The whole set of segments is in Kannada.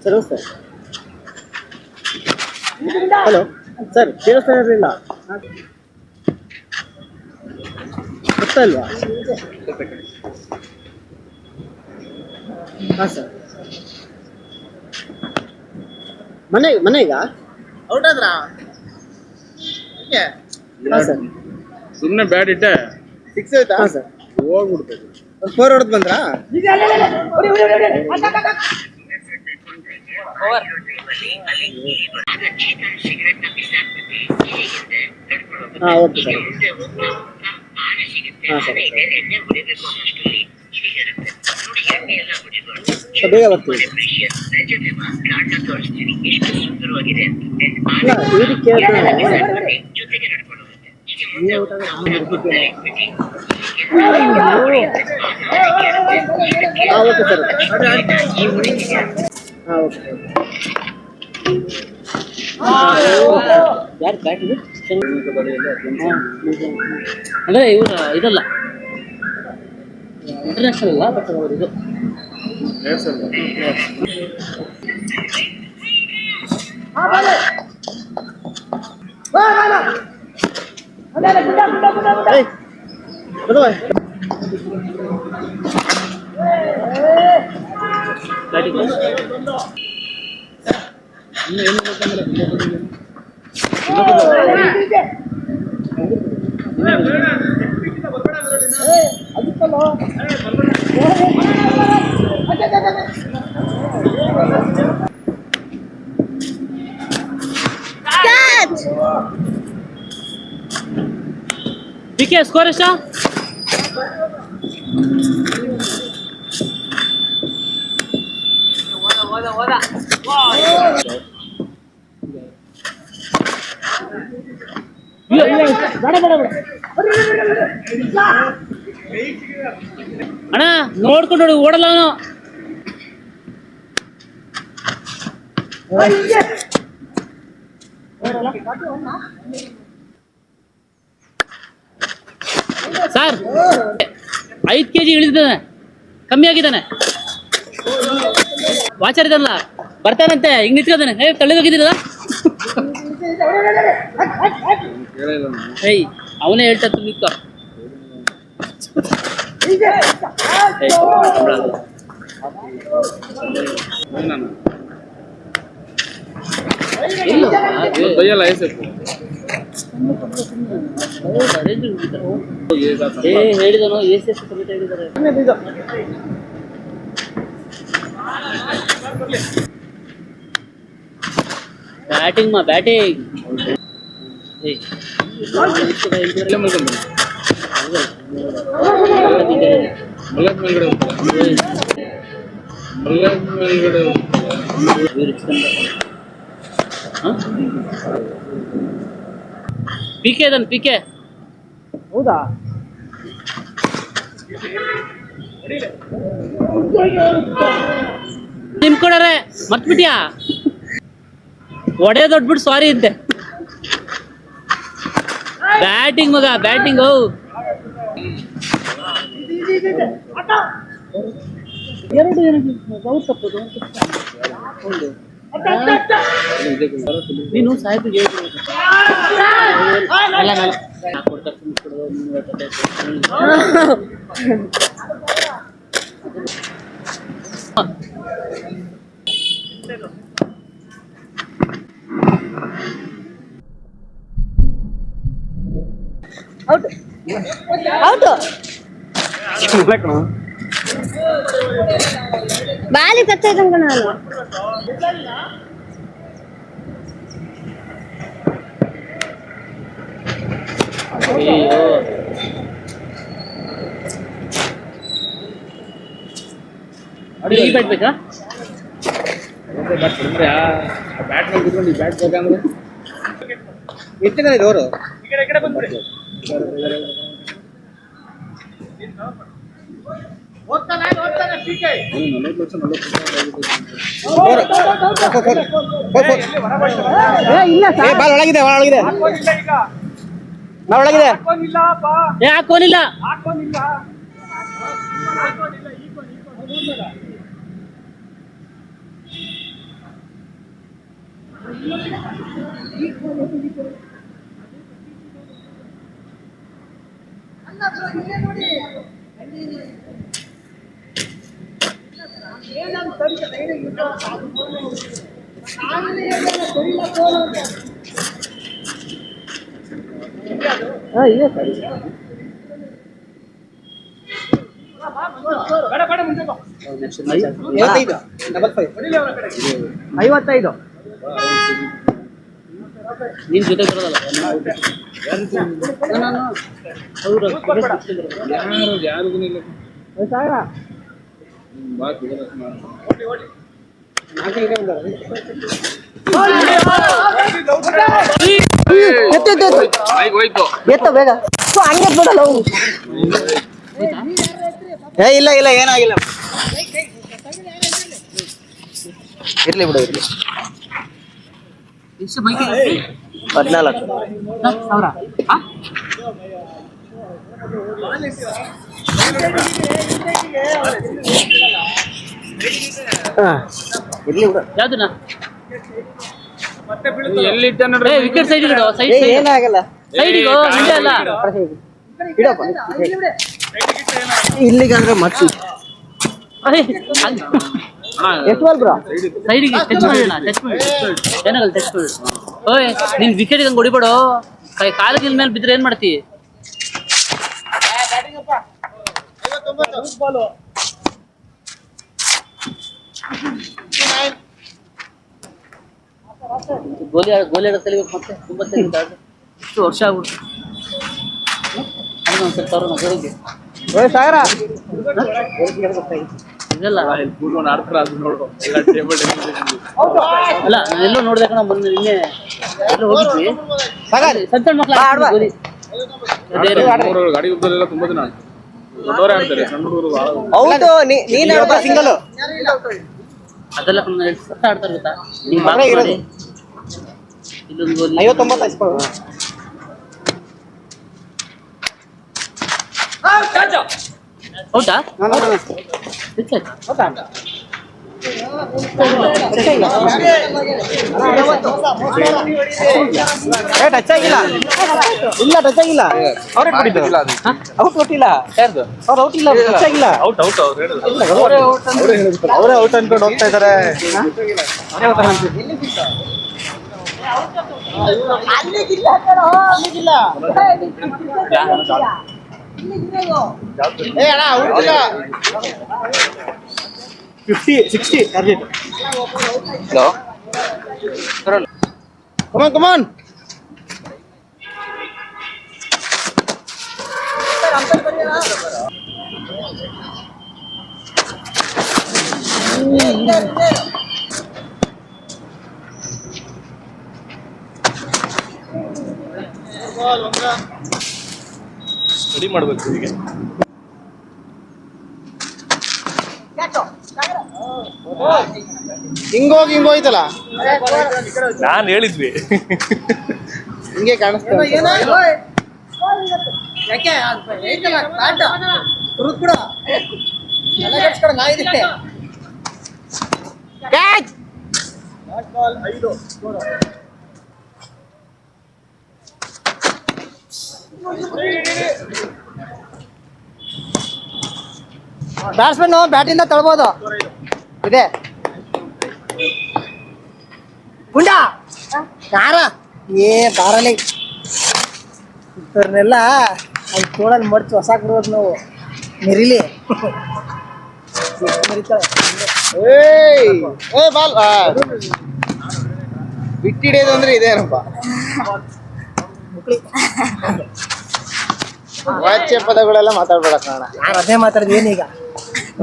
ಸರ್ ಸರ್ ಹಲೋ ಸರ್ ಕೇಳಿಸ್ತಾ ಇರಲಿಲ್ಲ ಗೊತ್ತಾ ಇಲ್ವಾ? ಹಾಂ ಸರ್ ಮನೆಗ ಔಟ್ ಆದ್ರಾ? ಹಾಂ ಸರ್ ಸುಮ್ಮನೆ ಬ್ಯಾಟ್ ಇಟ್ಟೆ ಫಿಕ್ಸ್ ಆಯ್ತಾ? ಹಾಂ ಸರ್ ಹೋಗ್ಬಿಡ್ತದೆ. ಒಂದು 4 ಹೊಡೆದು ಬಂದ್ರಾ? ಹಾಂ ಓಕೆ ಸರ್. ಹಾಂ ಸರ್ ಬೇಗ ಬರ್ತೀವಿ. ಇಲ್ಲ ಇದಕ್ಕೆ ಕೇಳ್ತಾನೆ ಹಾಂ ಓಕೆ ಸರ್. ಹಾಂ ಓಕೆ ಯಾರು ಬ್ಯಾಟ್ ಇದು ಅಂದರೆ ಇವರು ಇದಲ್ಲ ಇಂಟರ್ನ್ಯಾಷನಲ್ ಅಲ್ಲ ಬಟ್ ಅವರು ಇದು ಪಿಕೆ ಸ್ಕೋರ್ ಎಷ್ಟ? ಅಣ್ಣ ನೋಡ್ಕೊಂಡು ನೋಡಿ ಓಡಲ್ಲ ಅವನು. ಸರ್ 5 kg ಇಳಿದಿದ್ದಾನೆ, ಕಮ್ಮಿ ಆಗಿದ್ದಾನೆ. ವಾಚರ್ ಇದಲ್ಲ ಬರ್ತಾನಂತೆ, ಹಿಂಗ್ ನಿಂತ್ಕೋತಾನೆ. ತಳ್ಳಿದೋಗಿದ್ದೀರಲ್ಲ ಏಯ್ ಅವನೇ ಹೇಳ್ತಾ ನಿಂತ್ಕ. ಹೇಳಿದನು ಎಸ್ ಹೇಳಿದ್ದಾರೆ. ಬ್ಯಾಟಿಂಗ್ ಬ್ಯಾಟಿಂಗ್ ಪಿಕೆ ಅದನ್ ಪಿಕೆ. ಹೌದಾ? ನಿಮ್ ಕೊಡರೆ ಮರ್ತ್ಬಿಟ್ಯಾ? ಒಡೆ ದೊಡ್ಬಿಟ್ಟು ಸಾರಿ ಅಂತೆ. ಬ್ಯಾಟಿಂಗ್ ಮಗ ಬ್ಯಾಟಿಂಗ್. ಎರಡು ತಪ್ಪದು ನೀನು ಸಾಹಿತ್ಯ ಬಾಲಿ ಕಚ್ಚೈತಂಕ ನಾನು ಈ ಬ್ಯಾಟ್ ಬೇಕಾ? ಬ್ಯಾಟ್ ಕೊಡ್ತಾರೆ ಬ್ಯಾಟ್ ಮೇಲೆ ಕುತ್ಕೊಂಡು ಈ ಬ್ಯಾಟ್ ಬೇಕಂದ್ರೆ ಎಷ್ಟು ಜನ ಇದೆ ಅವರು ಬಾಲ್ ಒಳಗಿದೆ ಒಳಗಿದೆ ಒಳಗಿದೆ ಏ ಹಾಕೋನಿಲ್ಲ ಐವತ್ತೈದು ನಿನ್ ಜೊತೆ ಬರೋದಲ್ಲ ಯಾರಿಗೂ ಇಲ್ಲ ಎತ್ತ ಬೇಗ ಹಂಗೆ ಬಿಡಲ್ಲ ಏ ಇಲ್ಲ ಇಲ್ಲ ಏನಾಗಿಲ್ಲ ಇರ್ಲಿ ಬಿಡು ಇರ್ಲಿ 14 ಸಾವಿರ ಇರ್ಲಿ ಬಿಡು ಯಾವ್ದನ್ನ ಎಲ್ಲಿ ಇಟ್ಟ ನೋಡ್ರಿ ವಿಕೆಟ್ ಸೈಡ್ ಇಡು ಸೈಡ್ ಏನಾಗಲ್ಲ ಸೈಡಿಗೋ ಹಿಂದೆ ಅಲ್ಲ ಇಡಪ್ಪ ಇಲ್ಲಿಗಂದ್ರೆ ಮತ್ತೆ ಎಷ್ಟು ಬಾಲ್ ಬ್ರೋ ಸೈಡಿಗೆ ಟಚ್ ಮಾಡೋಣ ಟಚ್ ಮಾಡಿ ಏನಾಗಲ್ಲ ಟಚ್ ಮಾಡಿ ಓಯ್ ನಿನ್ ವಿಕೆಟ್ ಹಂಗೆ ಹೊಡಿಬೇಡು ಕಾಲಿನ ಮೇಲೆ ಬಿದ್ರೆ ಏನ್ ಮಾಡ್ತಿ ಗೋಲಿ ಆಡೋ ಕಲಿಬೇಕು ಮತ್ತೆ ತುಂಬಾ ಎಷ್ಟು ವರ್ಷ ಆಗ್ಬಿಡ್ತು ಒಂದ್ಸಲ ತರೋಣ ಗೋಲಿಗೆ ಸಾಗರ ಇದೆಲ್ಲ ಕೂತ್ಕೊಂಡು ಆಡ್ತಾರ ಅದು ನೋಡು ಎಲ್ಲ ಟೇಬಲ್ ಅಲ್ಲ ಎಲ್ಲೋ ನೋಡ್ದೆ ಕಣ ಮೊನ್ನೆ ನಿನ್ನೆ ಎಲ್ಲೋ ಹೋಗಿದ್ವಿ ಸಾಗರ್ ಸಣ್ಣ ಸಣ್ಣ ಮಕ್ಳು ಗೋಲಿ ಗಾಡಿ ಉದ್ದಲೆಲ್ಲ ತುಂಬಾ ದಿನ ದೊಡ್ಡವರೇ ಆಡ್ತಾರೆ ಸಣ್ಣ ಹುಡುಗರು ಹೌದು ನೀನ್ ಸಿಂಗಲ್ ಅದೆಲ್ಲ ಸತ್ತ ಆಡ್ತಾರೆ ಗೊತ್ತಾ ನೀವು ಬಾಕ್ಸ್ ಮಾಡಿ ಇಲ್ಲೊಂದು ಗೋಲಿ 59 ಹೌದಾ ಟಚ್ ಆಗಿಲ್ಲ ಇಲ್ಲ ಟಚ್ ಆಗಿಲ್ಲ ಅವ್ರೇ ಕೊಟ್ಟಿಲ್ಲ ಔಟ್ ಕೊಟ್ಟಿಲ್ಲ ಅವ್ರು ಔಟ್ ಇಲ್ಲ ಟಚ್ ಆಗಿಲ್ಲ ಅವರೇ ಔಟ್ ಅನ್ಕೊಂಡು ಹೋಗ್ತಾ ಇದಾರೆ ಟಾರ್ಗೆಟ್ ಕಮಾನ್ ಸ್ಟಡಿ ಮಾಡ್ಬೇಕು ಹೀಗೆ ಹಿಂಗೋಯ್ತಲ್ಲ ನಾನ್ ಹೇಳಿದ್ವಿ ಹಿಂಗೆ ಕಾಣಿಸ್ತಾ ಬ್ಯಾಟ್ಸ್ಮನ್ ಬ್ಯಾಟಿಂದ ತಳ್ಬೋದು ಇದೆ ಗುಂಡ ಯಾರ ಏ ಬಾರಲಿ ಇವ್ರನ್ನೆಲ್ಲ ಅಲ್ಲಿ ತೋಳಲ್ಲಿ ಮಡ್ಚು ಹೊಸ ಕೊಡೋದು ನಾವು ಮೆರಿಲಿ ಏ ಬಾಲ್ ಬಿಟ್ಟಿಡಿಯೋದು ಅಂದ್ರೆ ಇದೇನಪ್ಪ ವಾಚ್ಯ ಪದಗಳೆಲ್ಲ ಮಾತಾಡ್ಬೇಡ ಕಾರಣ ನಾನು ಅದೇ ಮಾತಾಡಿದ ಏನೀಗ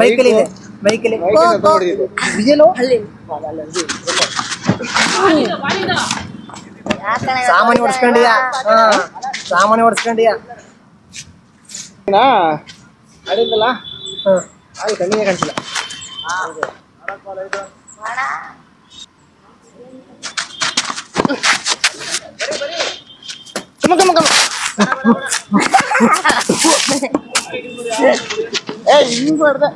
ಮೈಕಲ್ಲಿ ಇದೆ ಮೈಕಲ್ಲಿ ವಿಜಯಲು ಅಲ್ಲಿ ಸಾಮಾನ್ಯ ಹೊಡ್ಸ್ಕೊಂಡಿಯಾ ಸಾಮಾನ್ಯ ಹೊಡ್ಸ್ಕೊಂಡಿಯಾ ಆಡಿದ್ದಲ್ಲ ಅಲ್ಲಿ ಕಣ್ಣಿಗೆ ಕಾಣಿಸಿಲ್ಲ ಹಿಂಗ್ ಮಾಡ್ದೆ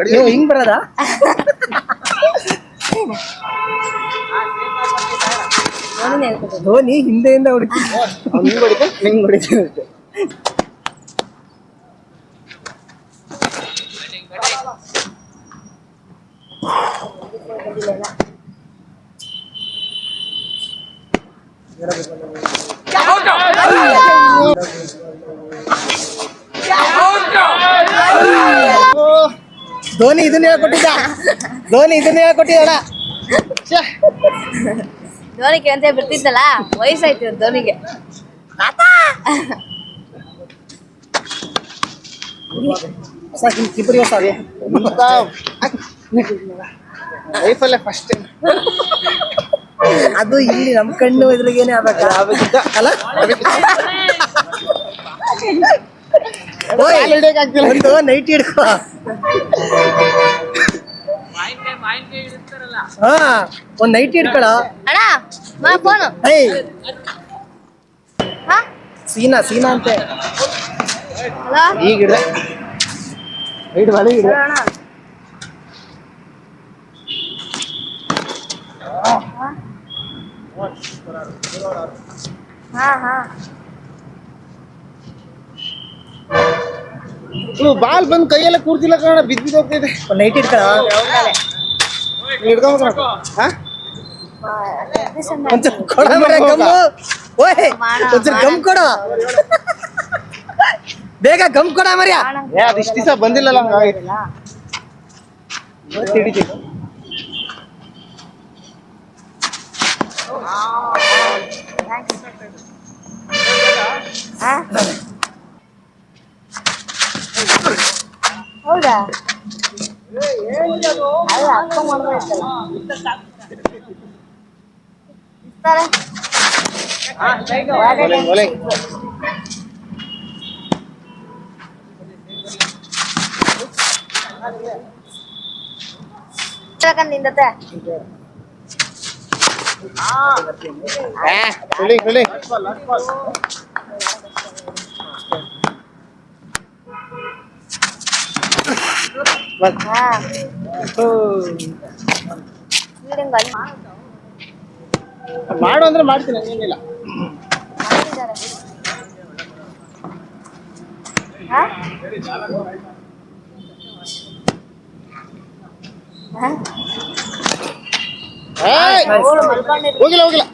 ನೀವು ಹಿಂಗ್ ಬರೋದ ಧೋನಿ ಹಿಂದೆಯಿಂದ ಹೊಡಿತ ಹಿಂಗ್ ಹೊಡಿತ ನಿಂಗ್ ಹೊಡಿತೀನಿ ಅಷ್ಟೇ ಧೋನಿ ಇದನ್ನ ಹೇಳ್ಕೊಟ್ಟಿದ್ದ ಅಣ್ಣ ಧೋನಿಗೆ ಅಂತ ಬಿಡ್ತಿದ್ದಲ್ಲ ವಯಸ್ಸಾಯ್ತು ಧೋನಿಗೆ ಇಬ್ಬರಿಗೆ ಸಾರಿ ಲೈಫಲ್ಲೇ ಫಸ್ಟ್ ಟೈಮ್ ಅದು ಇಲ್ಲಿ ನಮ್ ಕಣ್ಣು ಇದ್ರಿಗೇನೆ ಆಗ್ಬೇಕ ಅಲ್ಲ ಒಂದು ನೈಟ್ ಹಿಡ್ಕೊ ಹಾ ಒಂದ್ ನೈಟ್ ಹಿಡ್ಕೊಳ ಅಣ್ಣ ಫೋನು ಸೀನಾ ಅಂತೆ ಈಗ ಹಿಡ್ದೆ ಬಳಿ ಹಿಡ್ದೆ ಬಾಲ್ ಬಂದ್ ಕೈಯೆಲ್ಲ ಕೂರ್ತಿಲ್ಲ ಕಣ ಬಿದ್ದು ಹೋಗ್ತಿದೆ ನೈಟ್ ಹಿಡ್ಕೊಳ ಹಿಡ್ಕೊಂಡ್ ಒಂಚೂರು ಕೊಡ ಗಮ್ಮು ಓಯ್ ಒಂಚೂರು ಗಮ್ ಕೊಡ ಬೇಗ ಗಮ್ ಕೊಡ ಮರ್ಯಾ ಅದಿಷ್ಟು ದಿವಸ ಬಂದಿಲ್ಲಲ್ಲ ಹಿಡಿತೀವಿ ಹೌದಾ ಅಲ್ಲ ಅಕ್ಕ ಮಾಡ್ಬೇಕಲ್ಲ ನಿಂದತೆ ಮಾಡು ಅಂದ್ರೆ ಮಾಡ್ತೀನಿ ಏನಿಲ್ಲ ಹೋಗಿಲ್ಲ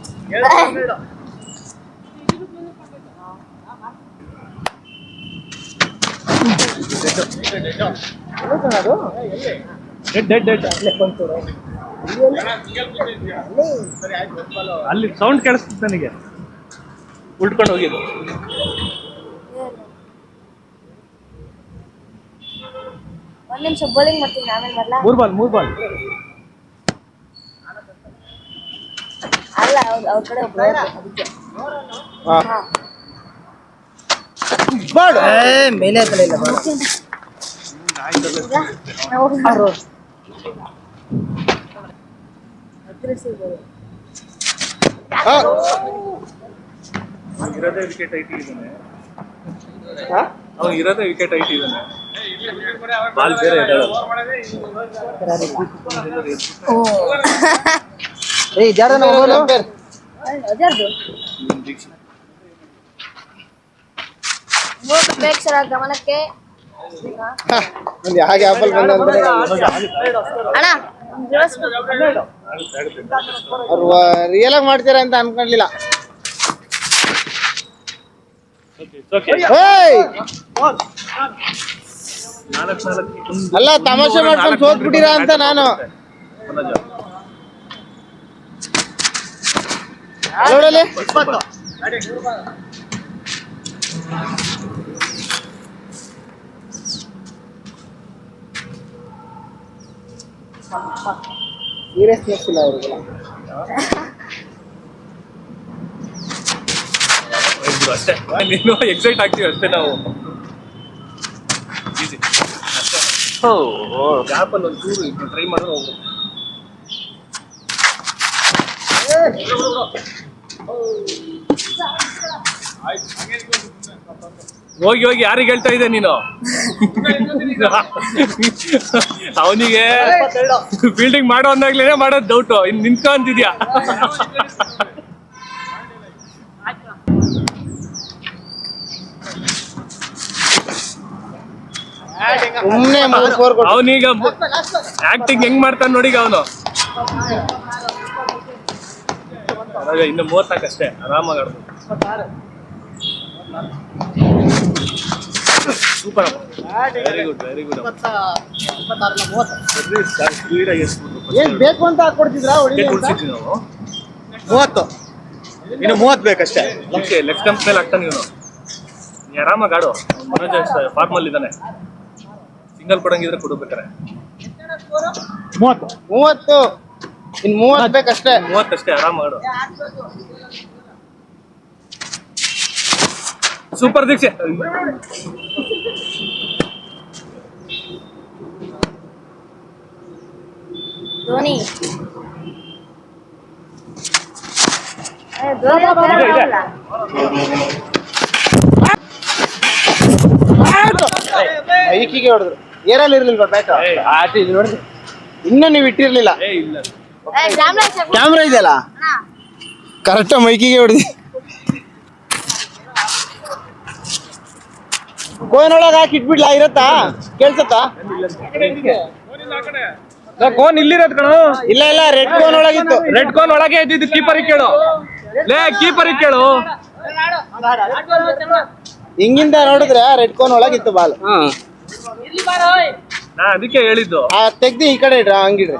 ಅಲ್ಲಿ ಸೌಂಡ್ ಕೇಳಿಸ್ತಿತ್ತು ನನಗೆ ಉಳ್ಕೊಂಡು ಹೋಗಿದ್ದು ಒಂದ್ ನಿಮಿಷ ಬೌಲಿಂಗ್ ಮಾಡ್ತೀನಿ ಆಮೇಲೆ ಬರ್ಲಾ ಮೂರ್ ಬಾಲ್ ಅಲ್ಲ ಅವ್ರ ಕಡೆ ಮೇಲೆ ಆಯ್ತಲ್ಲ ಇರೋದೇ ವಿಕೆಟ್ ಐಟಿ ಇದ್ದಾನೆ ಅವ್ನು ಇರೋದೇ ವಿಕೆಟ್ ಐಟಿ ಇದ್ದಾನೆ ಬಾಲ್ ಬೇರೆ ಪ್ರೇಕ್ಷಕರ ಗಮನಕ್ಕೆ ಹಾಗೆ ಆಪಲ್ ಬಂದ ಅಣ್ಣ ಅವ್ರು ರಿಯಲ್ ಆಗಿ ಮಾಡ್ತೀರಾ ಅಂತ ಅನ್ಕೊಂಡ್ಲಿಲ್ಲ ಅಲ್ಲ ತಮಾಷೆ ಮಾಡ್ಕೊಂಡು ಸೋತ್ಬಿಟ್ಟಿರಾ ಅಂತ ನಾನು ನೋಡಲಿ ಸೀರಿಯಸ್ನೆಸ್ ಇಲ್ಲ ಅವ್ರಿಗೆಲ್ಲ. ಅಷ್ಟೇ ನೀನು ಎಕ್ಸೈಟ್ ಆಗ್ತೀವಿ ಅಷ್ಟೇ ನಾವು. ಈಸಿ ಗ್ಯಾಪಲ್ಲಿ ಒಂದು ಚೂರು ಟ್ರೈ ಮಾಡಿದ್ರೆ ಹೋಗ್ಬೋದು. ಹೋಗಿ ಹೋಗಿ ಯಾರಿಗೆ ಹೇಳ್ತಾ ಇದೆ ನೀನು? ಅವನಿಗೆ ಫೀಲ್ಡಿಂಗ್ ಮಾಡೋ ಅಂದಾಗ್ಲೇನೆ ಮಾಡೋದು ಡೌಟು. ಇನ್ನು ನಿಂತ್ಕೊಂತಿದ್ಯಾ? ಅವನೀಗ ಆಕ್ಟಿಂಗ್ ಹೆಂಗ್ ಮಾಡ್ತಾನೆ ನೋಡಿಗ ಅವನು. ಇನ್ನು 34 ಅಷ್ಟೇ, ಆರಾಮಾಗಿ ಆಡ್ಬೋದು. Super, very good very good. ಏನ್ ಬೇಕು ಅಂತ ಹಾಕೊಡ್ತಿದ್ರಾ? ಉಳಿಸಿದ್ವಿ ನಾವು 30 ಇನ್ನು 30 ಬೇಕಷ್ಟೇ. ಲೆಫ್ಟ್ ಸ್ಟಂಪ್ ಮೇಲೆ ಆಗ್ತಾನೆ ಇವನು. ನೀ ಆರಾಮಾಗಿ ಆಡು. ಮನೋಜ್ ಫಾರ್ಮಲ್ಲಿ ಇದ್ದಾನೆ. ಸಿಂಗಲ್ ಕೊಡಂಗಿದ್ರೆ ಕೊಡಬೇಕಾರೆ 30 ಇನ್ನು 30 ಬೇಕಷ್ಟೇ. 30 ಅಷ್ಟೇ, ಆರಾಮಾಗಿ ಆಡು. ಸೂಪರ್ ದೀಕ್ಷೆ. ಧೋನಿ ಐಕಿಗೆ ಹೊಡೆದ್ರು. ಏರಲ್ಲಿ ಇರ್ಲಿಲ್ವಾ ಬ್ಯಾಟ್? ನೋಡಿದ್ರಿ ಇನ್ನೂ ನೀವು ಇಟ್ಟಿರ್ಲಿಲ್ಲ. ಇಲ್ಲ ಕ್ಯಾಮ್ರಾ ಇದೆಯಲ್ಲ, ಕರೆಕ್ಟ್ ಮೈಕಿಗೆ ಹೊಡೆದಿ. ಕೋನೊಳಗೆ ಹಾಕಿ ಇಟ್ಬಿಡ್ಲಾ? ಇರತ್ತಾ? ಕೇಳ್ಸತ್ತಾ? ಕೋನ್ ಇಲ್ಲಿರೋದ್ ಕಣೋ. ಇಲ್ಲ ಇಲ್ಲ, ರೆಡ್ ಕೋನ್ ಒಳಗಿತ್ತು. ರೆಡ್ ಕೋನ್ ಒಳಗೆ ಇದ್ದಿದ್ದು. ಕೀಪರಿಗೆ ಕೇಳು, ಲೇ ಕೀಪರಿಗೆ ಕೇಳು. ಹಿಂಗಿಂದ ನೋಡಿದ್ರೆ ರೆಡ್ ಕೋನ್ ಒಳಗಿತ್ತು ಬಾಲ್. ನಾ ಅದಕ್ಕೆ ಹೇಳಿದ್ದು. ತೆಗ್ದಿ ಈ ಕಡೆ ಇಡ್ರ, ಹಂಗಿಡ್ರಿ.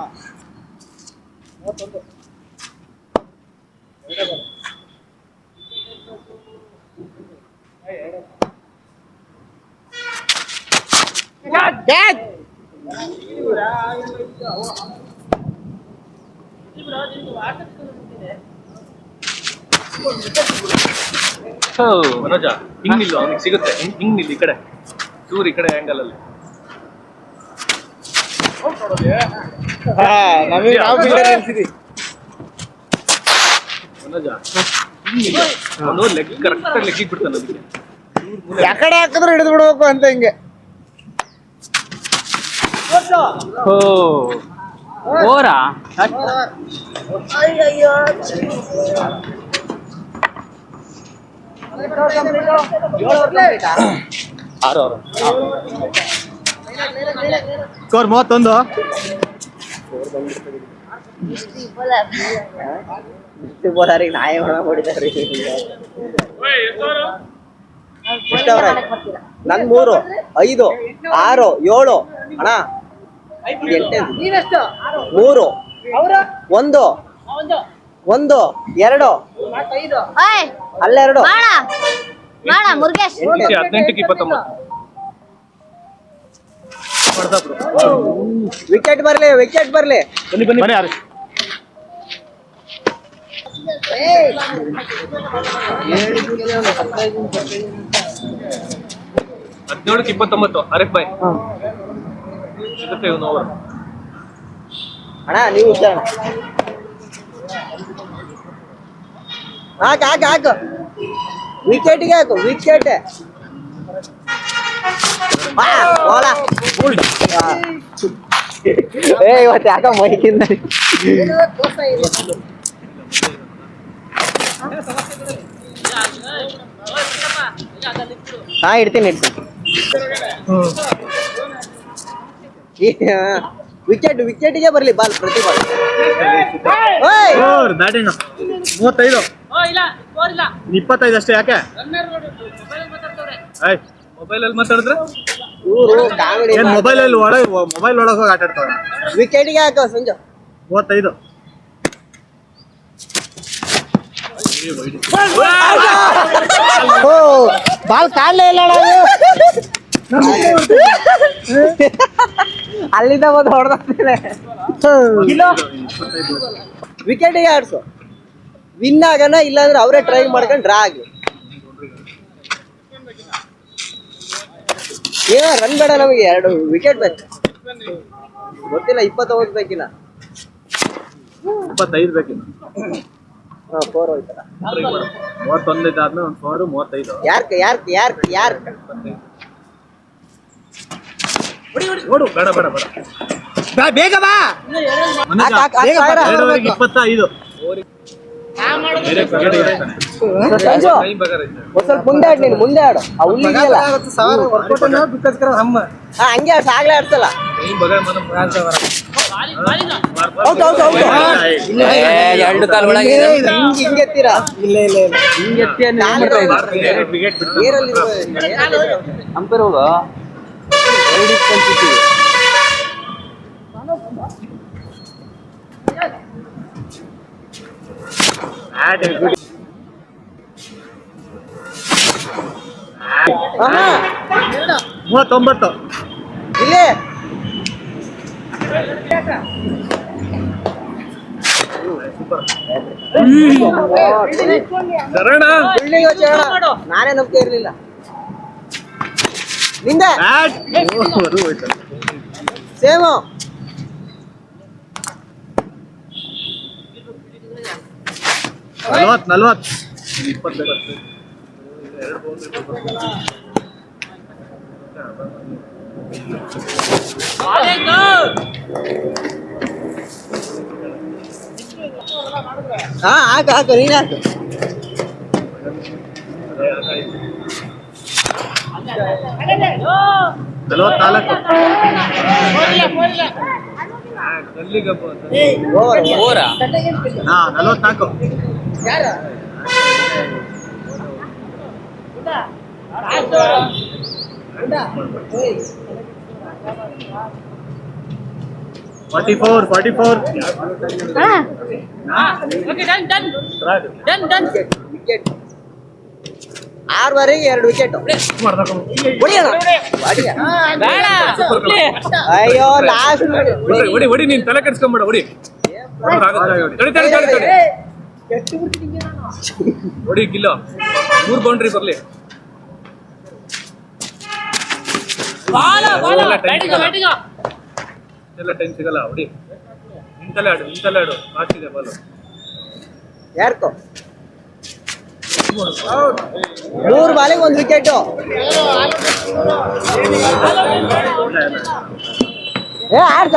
ಮನೋಜ ಹಿಂಗ್ ನಿಲ್ಲು, ಅವನಿಗೆ ಸಿಗುತ್ತೆ. ಹಿಂಗ್ ನಿಲ್ಲು, ಈ ಕಡೆ ಚೂರು, ಈ ಕಡೆ ಆಂಗಲ್ ಅಲ್ಲಿ. ಮನೋಜ ಅವನು ಲೆಗ್ ಕರೆಕ್ಟ್ ಲೆಗ್ಗಿಗೆ ಬಿಡ್ತಾನೆ. ಅದಕ್ಕೆ ಯಾಕಡೆ ಹಾಕಿದ್ರು ಹಿಡಿದು ಬಿಡ್ಬೇಕು ಅಂತ ಹಿಂಗೆ. ಓರಾ ಸ್ಕೋರ್ 31. ನಾಯಿ ಹೊಡಿದಾರೆ. ನನ್ 3 5 6 7 ಅಣ್ಣ. 3 1 1 2 ಅಲ್ಲೆರಡು. ಮುರುಗೇಶ್ 18ಕ್ಕೆ 29. ವಿಕೆಟ್ ಬರ್ಲಿ, ವಿಕೆಟ್ ಬರ್ಲಿ. ಬನ್ನಿ ಬನ್ನಿ ಬನ್ನಿ. 17ಕ್ಕೆ 29. ಆರಿಫ್ ಬಾಯ್ ಸಿಗುತ್ತೆ ಇವನು ಓವರ್. ಅಣ್ಣ ನೀವು ಹುಷಾರ. ಹಾಕು ಹಾಕು ಹಾಕು, ವಿಕೆಟ್ಗೆ ಹಾಕು, ವಿಕೆಟ್. ಇವತ್ತು ಯಾಕ ಮೈಕಿಂದ ಇಡ್ತೀನಿ ವಿಕೆಟ್ಗೆ ಬರ್ಲಿ ಬಾಲ್, ಪ್ರತಿ ಬಾಲ್. 35 25 ಅಷ್ಟೇ. ಯಾಕೆ ಮೊಬೈಲ್ ಅಲ್ಲಿ ಮಾತಾಡಿದ್ರೆ? ಮೊಬೈಲ್ ಅಲ್ಲಿ ಮೊಬೈಲ್ ಒಳಗೆ ಹೋಗಿ ಆಟ ಆಡ್ತಾವ. ವಿಕೆಟ್ಗೆ ಹಾಕೋ ಸಂಜು. 35. ಬಾಲ್ ಕಾಣಲೇ ಇಲ್ಲ. ಅಲ್ಲಿಂದ ಬಂದು ಹೊಡೆದಾಗ್ತೇನೆ ವಿಕೆಟಿಗೆ ಆಡ್ಸು ವಿನ್ ಆಗನ ಇಲ್ಲಾಂದ್ರೆ ಅವರೇ ಟ್ರೈ ಮಾಡ್ಕೊಂಡು ಡ್ರಾ ಆಗ್ಲಿ ಏನೋ ರನ್ ಬೇಡ ನಮಗೆ 2 ವಿಕೆಟ್ ಬೇಕು ಗೊತ್ತಿಲ್ಲ 20 ಹೋಗ್ಬೇಕಿಲ್ಲ 25 ಬೇಕಿನ್ನು 4 ಹೋಯ್ತಲ್ಲ 31 ಇದಾದ್ಮೇಲೆ ಒಂದು 4 35 ಯಾರ್ಕ ನೋಡು ಬೇಡ ಬೇಗ ಬಾ ಮನೋಜ, ಹಾಕ್, ಹಾಕ್, ಹಾಕ್, ಹಾಕ್, 2:25 ಬೇರೆ ಕ್ರಿಕೆಟ್ ಇರ್ತಾನೆ. ಸಂಜು ಟೈಮ್ ಬೇಕಾದ್ರೆ ಇರ್ತದೆ. ಒಂದ್ ಸ್ವಲ್ಪ ಮುಂದೆ ಆಡ್ ನೀನು ಮುಂದೆ ಆಡು ಆ ಹುಲ್ಲಿ ಇದೆಯಲ್ಲ ಹಂಗೆ ಆಡ್ಸ ಆಗ್ಲೇ ಆಡ್ಸಲ್ಲ ಟೈಮ್ ಬೇಕಾದ್ರೆ ಮನ ಎರಡು ಕಾಲ್ ಒಳಗೆ ಹಿಂಗೆ ಎತ್ತೀರಾ ಹಿಂಗೆ ಎತ್ತಿ ವಿಕೆಟ್ ಬಿಟ್ಟು ನೀರಲ್ಲಿ ಅಂಪೇರ್ ಹೋಗ ಬ್ಯಾಟ್ ಗುಡ್ 39 ಇಲ್ಲಿ ಶರಣ ಫೀಲ್ಡಿಂಗ್ ಯೋಚನೆ ಮಾಡು. ನಾನೇ ನಂಬಿಕೆ ಇರ್ಲಿಲ್ಲ ನಿಂದೆ ಬ್ಯಾಟ್ ಅದು ಹೋಯ್ತು ಸೇಮು ನಲ್ವತ್ತು 20 ಹಾ ಹಾಕು ನೀನ್ ಹಾಕು ನಲವತ್ನಾಲ್ಕು ಓರಾ 44 44 ವಿಕೆಟ್ 6ವರೆಗೆ 2 ವಿಕೆಟ್ ಅಯ್ಯೋ ಲಾಸ್ಟ್ ಹೊಡಿ ನೀನ್ ತಲೆ ಕೆಡ್ಸ್ಕೊಂಬೇಡ ಹೊಡಿ ಹೊಡಿ ಗಿಲ್ಲ 3 ಬೌಂಡ್ರಿ ಬರ್ಲಿ ಎಲ್ಲ ಟೈಮ್ ಸಿಗಲ್ಲ ಹೊಡಿ ನಿಂತಲ್ಲೇ ಆಡು ಆಗ್ತಿದೆ ಬಾಲ್ ಯಾರ್ಕೋ 3 ಬಾಲಿಗೆ 1 ವಿಕೆಟ್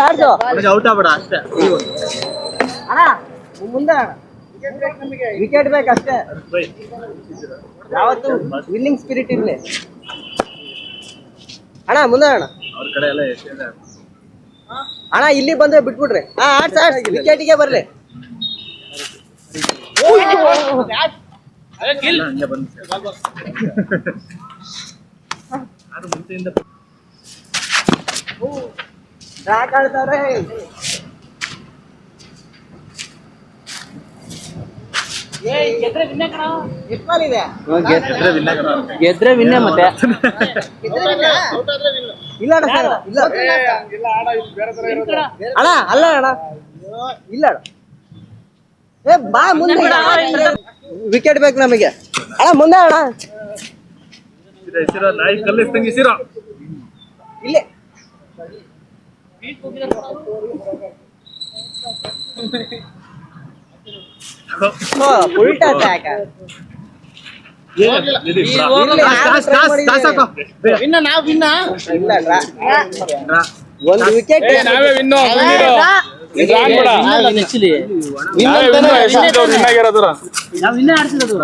ಆಡ್ಸು ಔಟ್ ಆಗ್ಬೇಡ ಅಷ್ಟೇ ಅಣ್ಣ ಮುಂದೆ ವಿಕೆಟ್ ಬೇಕಷ್ಟೇ ಯಾವತ್ತು ವಿನ್ನಿಂಗ್ ಸ್ಪಿರಿಟ್ ಇರ್ಲಿ ಅಣ್ಣ ಮುಂದೆ ಅಣ್ಣ ಅವ್ರ ಕಡೆ ಎಲ್ಲ ಎಷ್ಟಿದೆ ಅಣ್ಣ ಇಲ್ಲಿ ಬಂದ್ರೆ ಬಿಟ್ಬಿಡ್ರಿ ಆಡ್ಸ ವಿಕೆಟಿಗೆ ಬರ್ಲಿ ಹಂಗೆ ಬಂದು ಅದು ಮುಂಚೆಯಿಂದ ಯಾಕೆ ಆಡ್ತಾರೆ ಎಷ್ಟಾಲಿದೆ ಗೆದ್ರೆ ವಿನ್ನೆ ಮತ್ತೆ ಇಲ್ಲ ಅಣ್ಣ ಸರ್ ಇಲ್ಲ ಅಣ್ಣ ಅಲ್ಲ ಅಣ್ಣ ಇಲ್ಲ ಅಣ್ಣ ಏ ಬಾ ಮುಂದೆ ವಿಕೆಟ್ ಬೇಕು ನಮಗೆ ಅಣ್ಣ ಮುಂದೆ ಅಣ್ಣ ಹೆಸರು ನಾಯಿ ಕಲ್ಲಿಸ್ತಂಗೆ ಹೆಸರು ಇಲ್ಲೇ ಉಲ್ಟಾ ಸಾಕ ಒಂದು ವಿಕೆಟ್ ಆಕ್ಚುಲಿ ನಾವು ಇನ್ನೇ ಆಡ್ತಿರೋದು